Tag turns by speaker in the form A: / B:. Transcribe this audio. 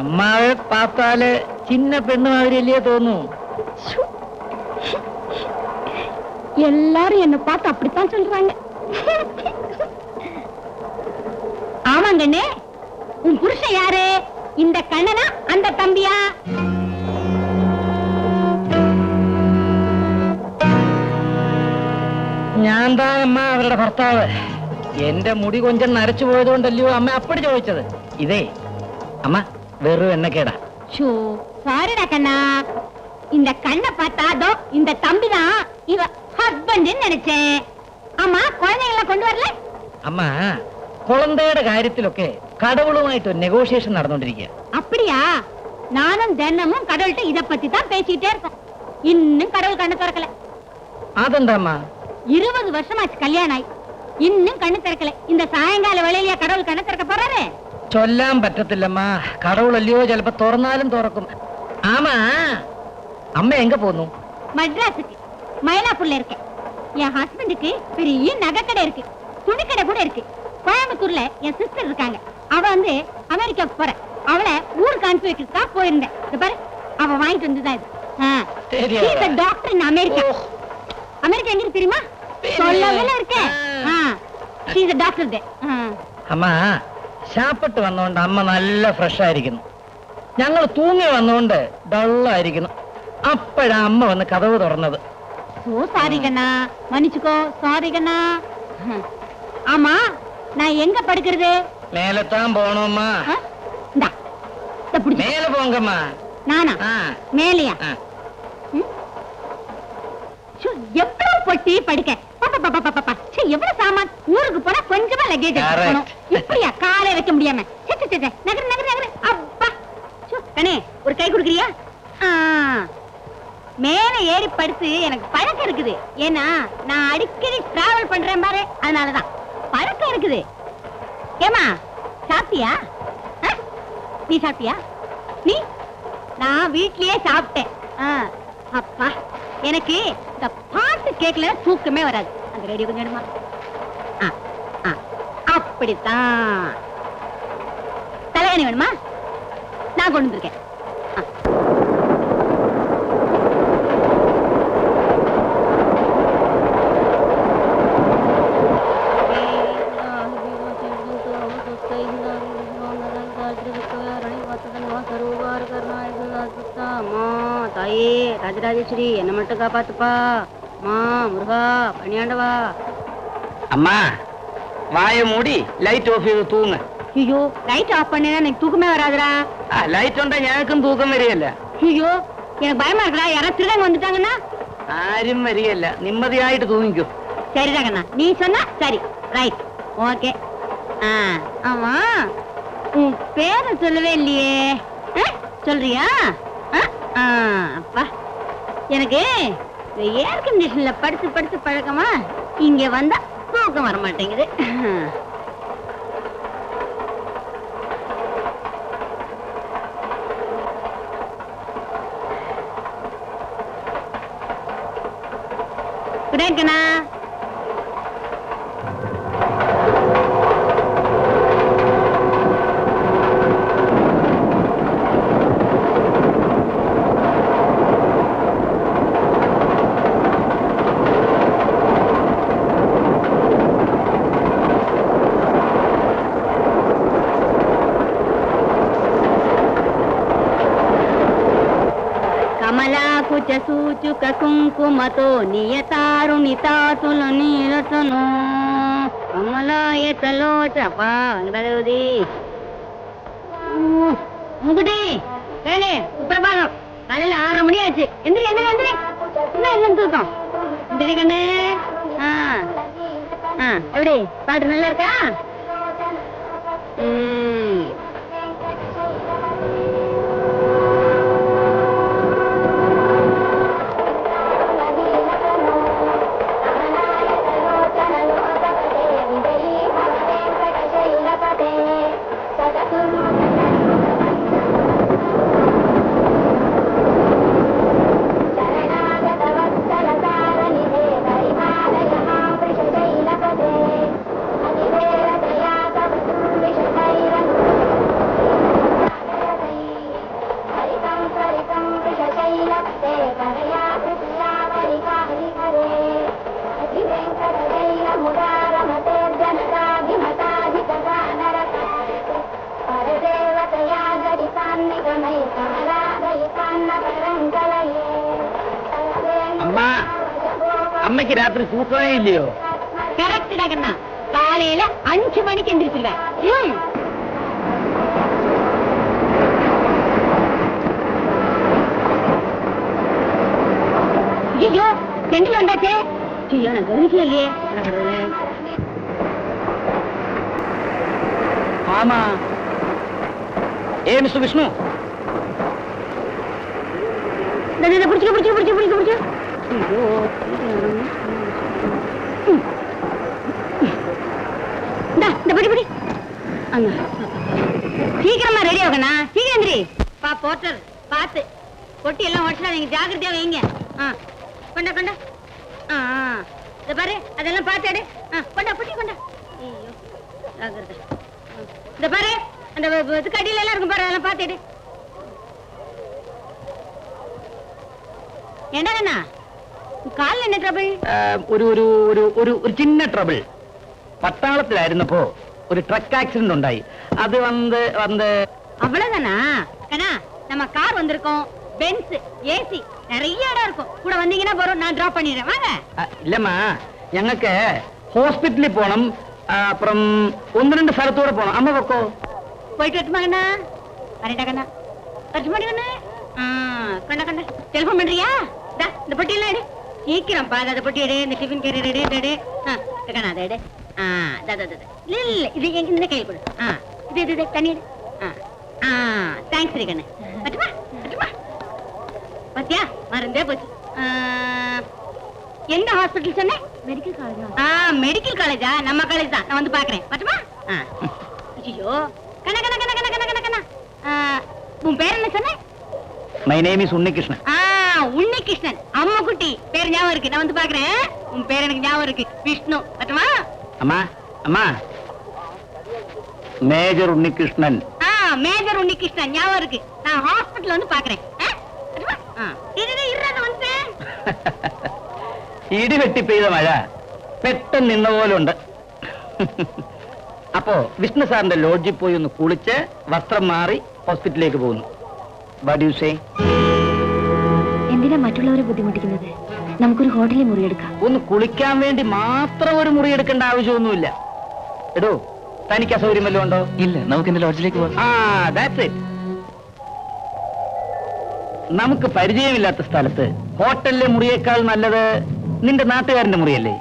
A: அம்மாவை பார்த்தாலே சின்ன பெண்ணு மாதிரி இல்லையே தோணும்.
B: எல்லாரும் என்ன பார்த்து அப்படித்தான் சொல்றாங்க. ஆமாங்கண்ணே, உன் புருஷன் யாரு? இந்த கண்ணனா அந்த தம்பியா?
A: ഞാൻ താ അമ്മ അവരുടെ ഭർത്താവ്. എന്റെ മുടി കൊഞ്ചം നരച്ചു പോയതുകൊണ്ടല്ലയോ അമ്മ അപ്പടി ചോദിച്ചത്. ഇതേ അമ്മ വെറും എണ്ണക്കേടാ.
B: சாரிடா கண்ணா, இந்த கண்ணை பார்த்தாதோ இந்த தம்பிதான் இவ ஹஸ்பண்ட் நினைச்சேன். ஆமா, குழந்தைகளை கொண்டு வரல?
A: അമ്മ കുളന്തയുടെ കാര്യത്തിലൊക്കെ കടവുളുമായിട്ട് നെഗോഷിയേഷൻ നടന്നുകൊണ്ടിരിക്കുക.
B: அப்படியா? நானும் தினமும் கடவுள்கிட்ட இத பத்தி தான் பேசிட்டே இருக்கோம். இன்னும் கடவுள் கண்ணு திறக்கல.
A: അതെന്താ അമ്മ?
B: 20 வருஷமாச்சு கல்யாணம் ஆயி இன்னும் கண்ணு திறக்கல. இந்த சாயங்கால வேளையில கடவுள் கண்ணு திறக்க போறாரு?
A: ചൊല്ലാൻ പറ്റത്തില്ലമ്മ. കടവുളല്ലയോ ചിലപ്പോ തുറന്നാലും തുറക്കും. ஆமா, அம்மா எங்க போகணும்?
B: மட்ராஸுக்கு, மயிலாப்பூர்ல இருக்கேன். என் ஹஸ்பண்டுக்கு பெரிய நகை கடை இருக்கு, துணி கடை கூட இருக்கு. கோயம்புத்தூர்ல என் சிஸ்டர் இருக்காங்க. அவ வந்து அமெரிக்காவுக்கு போற. அவளை ஊருக்கு அனுப்பி வைக்கிறதுக்கா போயிருந்தேன். இது பாரு, அவ வாங்கிட்டு வந்துதான் இது. Doctor in America. அமெரிக்கா எங்க தெரியுமா? சொல்லவே இருக்கேன். டாக்டர்.
A: அம்மா சாப்பிட்டு வந்தோണ്ട് അമ്മ നല്ല ഫ്രഷ് ആയിരിക്കുന്നു. ഞങ്ങൾ തൂങ്ങി വന്നോണ്ട് ഡള്ളായിരിക്കുന്നു. അപ്പോഴാ അമ്മ വന്ന് കതവ് തുറന്നത്.
B: ஓ சாரி கண்ணா, மன்னிச்சுக்கோ. சாரி கண்ணா. ஆமா, நான் எங்க படுக்கிறது?
A: மேலத்தான் போகணும்மா. மேல போங்கம்மா.
B: நானா? மேலையா? எவ்வளவு பொட்டி படுக்க. எவ்வளவு சாமான். ஊருக்கு போனா கொஞ்சமா லக்கேஜ் எடுக்கணும். இப்படியா காலை வைக்க முடியாம? நகர் நகர் நகர். அப்பா கண்ணே, ஒரு கை கொடுக்குறியா? மேல ஏறி படுத்து எனக்கு பழக்கம் இருக்குது. ஏன்னா நான் அடிக்கடி டிராவல் பண்றேன் பாரு, அதனாலதான் பழக்கம் இருக்குது. ஏமா சாப்பிட்டியா? நீ சாப்பிட்டியா? நீ? நான் வீட்லயே சாப்பிட்டேன். அப்பா, எனக்கு இந்த பாட்டு கேட்கல தூக்கமே வராது. அந்த ரேடியோ கொஞ்சம் எடுமா. அப்படித்தான். தலைகாணி வேணுமா? நான் கொண்டு வந்திருக்கேன். தாயே ராஜராஜேஸ்வரி, என்ன மட்டும் காப்பாத்துப்பா. மா முருகா, பணியாண்டவா.
A: அம்மா வாய மூடி லைட் ஆஃப் செய்து தூங்க.
B: ஐயோ, லைட் ஆஃப் பண்ணா எனக்கு தூக்கமே வராதுடா.
A: லைட் உண்டா எனக்கும் தூக்கம் வரையல.
B: ஐயோ, எனக்கு பயமா இருக்குடா. யாராவது திருடங்க வந்துட்டாங்கன்னா?
A: ആരും വരികയല്ല. നിമ്മതിയായിട്ട് തൂങ്ങിക്കോ.
B: சரிடா கண்ணா, நீ சொன்னா சரி. Right, okay. ஆமா, உன் பேரை சொல்லவே இல்லையே. சொல்றியா? அப்பா, எனக்கு ஏர் கண்டிஷன்ல படுத்து படுத்து பழக்கமா, இங்க வந்தா தூக்கம் வர மாட்டேங்குது. குடேக்கண்ணா. కమలాకుచ సూచుక కుంకుమతో నియతారుణితాతులు నీరతను కమలాయతలో చపాది முகுடி வேணே. சுப்பிரபாதம். காலையில 6:30 மணி ஆச்சு. எந்திரி எந்திரி எந்திரி. என்ன எல்லாம் தூக்கம்? எந்திரி கண்ணு. எப்படி பாட்டு நல்லா இருக்கா?
C: Shailapada
A: അമ്മയ്ക്ക് രാത്രി തൂക്കമേ ഇല്ലയോ?
B: കറക്റ്റ് കണ്ണ, കാലയില് 5 മണിക്ക് എந்திരിച്ചില്ല. ஐயோ செந்தில் வந்தாச்சே. ஐயோ நான் கவனிக்கலையே.
A: ஆமா. ஏ மிஸ்டர் விஷ்ணு,
B: பிடிச்சு. சீக்கிரமா ரெடி ஆகண்ணா, சீக்கிரம் எந்திரி. பா போர்ட்டர் பாத்து பொட்டி எல்லாம் உடச்சிடாதீங்க, ஜாக்கிரதையா வைங்க. கொண்டா கொண்டா. இத பாரு, அதெல்லாம் பார்த்து எடு. கொண்டா பொட்டி கொண்டா. ஐயோ ஜாக்கிரதை. இத பாரு, அந்த இது கடியில எல்லாம் இருக்கும் பாரு, அதெல்லாம் பார்த்து எடு. என்னங்கண்ணா காலில் என்ன ட்ரபிள்?
A: ഒരു ചിന്ന ട്രബിൾ. പട്ടാളത്തിലായിരുന്നപ്പോ ഒരു ട്രക്ക് ആക്സിഡന്റ് ഉണ്ടായി. അത് വന്ന്
B: அவ்வளவுதானா கண்ணா? நம்ம கார் வந்திருக்கோம், பென்ஸ், ஏசி, நிறைய இடம் இருக்கும். கூட வந்தீங்கன்னா போறோம், நான் டிராப் பண்ணிடுறேன். வாங்க.
A: இல்லம்மா, ഞങ്ങൾക്ക് ഹോസ്പിറ്റലിൽ പോണം. அப்புறம் 1-2 സ്ഥലത്തൂടെ പോണം. അമ്മ പൊക്കോ.
B: போயிட்டு வரட்டுமா கண்ணா? வரட்டா கண்ணா? வரட்டுமா கண்ணா? கண்ணா கண்ணா டெலிஃபோன் பண்றியா? இந்த பொட்டி எல்லாம் எடு சீக்கிரம். பாரு, அந்த பொட்டி எடு, இந்த டிஃபன் கேரியர் எடு. கண்ணா அதை எடு. இல்ல இது இந்த கையில் கொடு. இது தண்ணி எடு. தேங்க்ஸ் ரீ கண்ணு. வரட்டுமா? பாத்தியா, மறந்தே போச்சு. எந்த ஹாஸ்பிட்டல் சொன்ன? மெடிக்கல் காலேஜா? மெடிக்கல் காலேஜா? நம்ம காலேஜ் தான். நான் வந்து பாக்குறேன். வரட்டுமா? ஐயோ கண்ணா கண்ணா கண்ணா கண்ணா கண்ணா கண்ணா. உன் பேர் என்ன சொன்ன?
A: My name is Unnikrishnan.
B: Unnikrishnan. அம்மா குட்டி பேர் ஞாபகம் இருக்கு, நான் வந்து பாக்குறேன். உன் பேர் எனக்கு ஞாபகம் இருக்கு, விஷ்ணு. வரட்டுமா?
A: அம்மா அம்மா, மேஜர் உன்னிகிருஷ்ணன்.
B: மேஜர் உன்னிகிருஷ்ணன் ஞாபகம் இருக்கு. நான் ஹாஸ்பிடல்ல வந்து பாக்குறேன்.
A: ഇടിവെട്ടി പെയ്ത മഴ പെട്ടെന്ന് നിന്ന പോലെ ഉണ്ട്. അപ്പോ വിഷ്ണു സാറിന്റെ ലോഡ്ജിൽ പോയി ഒന്ന് കുളിച്ച് വസ്ത്രം മാറി ഹോസ്പിറ്റലിലേക്ക് പോകുന്നു. What you say?
B: എന്തിനാ മറ്റുള്ളവരെ ബുദ്ധിമുട്ടിക്കുന്നത്? നമുക്കൊരു ഹോട്ടലിൽ മുറിയെടുക്കാം.
A: ഒന്ന് കുളിക്കാൻ വേണ്ടി മാത്രം ഒരു മുറി എടുക്കേണ്ട ആവശ്യമൊന്നുമില്ല. എടോ, തനിക്ക് അസൗകര്യം വല്ലതും ഉണ്ടോ?
C: ഇല്ല, നമുക്ക് എന്റെ ലോഡ്ജിലേക്ക് പോവാം.
A: That's it. നമുക്ക് പരിചയമില്ലാത്ത സ്ഥലത്ത് ഹോട്ടലിലെ മുറിയേക്കാൾ നല്ലത് നിന്റെ നാട്ടുകാരന്റെ മുറിയല്ലേ?